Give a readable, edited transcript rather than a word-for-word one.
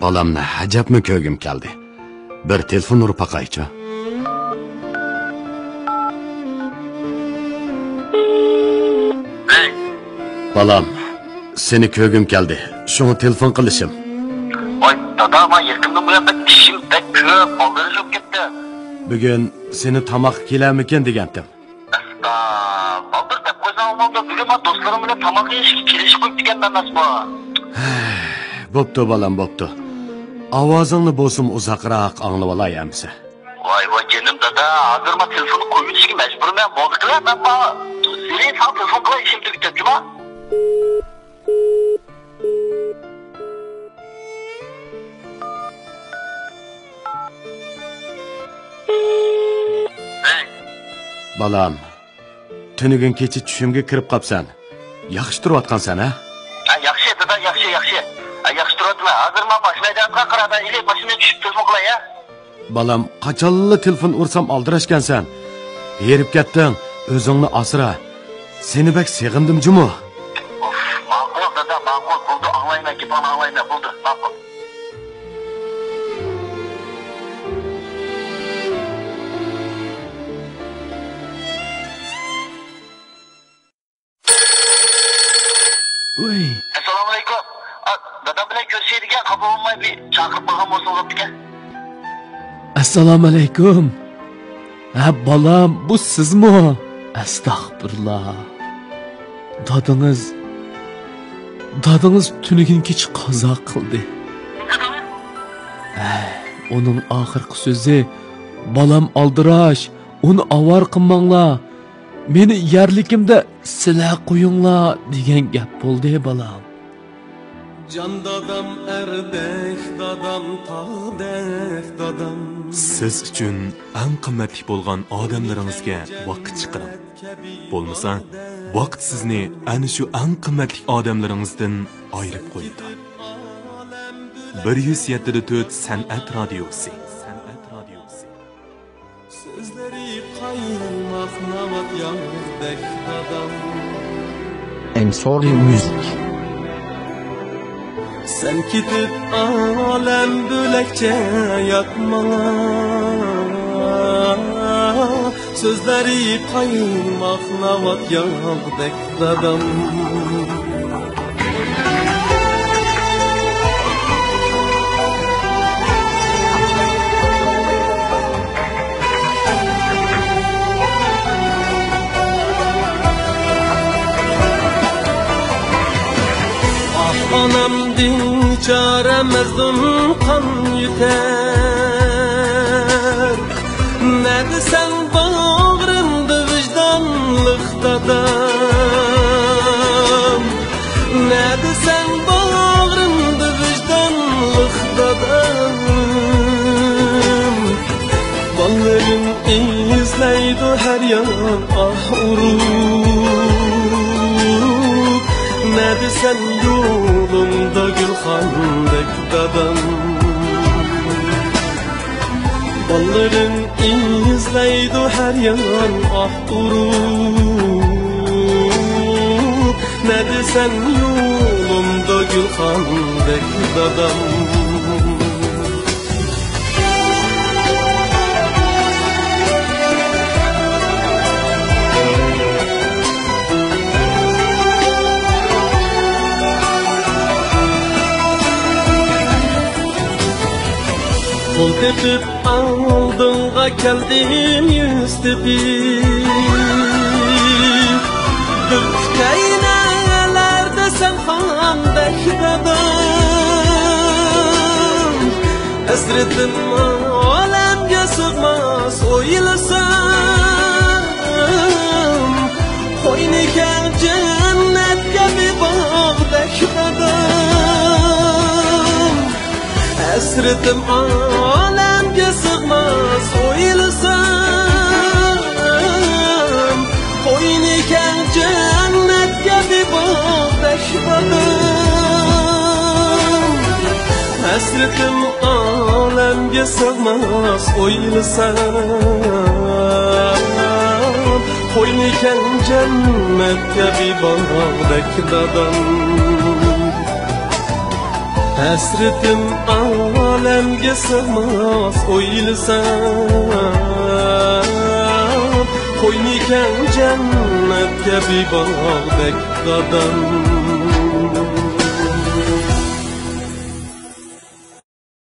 Balamni hajabmi ko'gim keldi. Bir telefon urib baqaychi. Balam, seni ko'gim keldi. Şunu telefon qilishim. Oy, dada, men yaqindan buyon ishim pek ko'p, oldirish bo'lib ketdi. Bugun seni tamoq kelarmikin degandim. Asta, oldir deb qo'ysam bo'ldi. Bugun men do'stlarim bilan tamoq yeyishga kelishib qo'yib deganman emasmi? Bo'pti balam, bo'pti. Ovozingni bo'lsin uzoqroq anglab olay amsa. Voy jinim dada, hozir men telefonni qo'yib yutishga majburman. Bo'ldi qilaman men. Seni ham telefon qilib ishim tugitibdi-mi? Balam, tünügün keçi tushimga kirib qapsan. Yaxshi turayotgansan, ha? Yaxshi dada, yaxshi. Yaxshi turibman. Hozir men mashinada qarada, ile mashina tushib telefon qilay, ha? Balam, qachonli telefon ursam aldirashgansan. Berib ketding, o'zingni asra. Seni bek seg'indim jumu. Of, ma'qul dada, ma'qul. Bo'ldi, anglayman, gapni anglayman, bo'ldi, ma'qul. Oy. Assalomu alaykum. Dadam bilan ko'rishadigan qabul bo'lmay bir chaqirib qolgan bo'lsangiz ekan. Assalomu alaykum. Ha balam, bu sizmi? Astagfirullah. Dadınız tünügün keç qaza qildi. Onun axırqı sözü balam aldirash, onu avar qilmanglar. Meni yerlikimda sila qo'yinglar degan gap bo'ldi balam. Can dadam erdek dadam tağdek dadam. Siz uchun eng qimmatli bo'lgan odamlaringizga vaqt chiqiring. Bo'lmasa, vaqt sizni ana shu eng qimmatli odamlaringizdan ayirib qo'yadi. 107.4 San'at radiosi. Sözleri kaymak navat yağdek dadam. Ensori müzik. Sen gidip alem bölekçe yatma. Sözleri kaymak navat yağdek dadam. Anam dinçare mezdum kan yeter. Ne desen bağrımda vicdanlık dadam. Ne desen bağrımda vicdanlık dadam. Ballarım izleydi her yan ah uruk. Ne desen yolumda gülxandek dadam. Balların izleydi her yan ah durup. Ne desen yolumda gülxandek dadam. Kol tepip aldığına geldim yüz tepip. Bükteynelerde sen handek dadam. Esretin alemge sığmaz o yılsam. Koyniken cennetke bir bağdek dadam. Esretim alemge sığmaz o yılsam. Koyniken cennetke bir bağdek dadam. Esretim alemge sığmaz o yılsam. Koyniken cennetke bir bağdek dadam. Hasretim alemge sığmaz o'ylasam qo'ynikan jannatga bir bog'dek qadam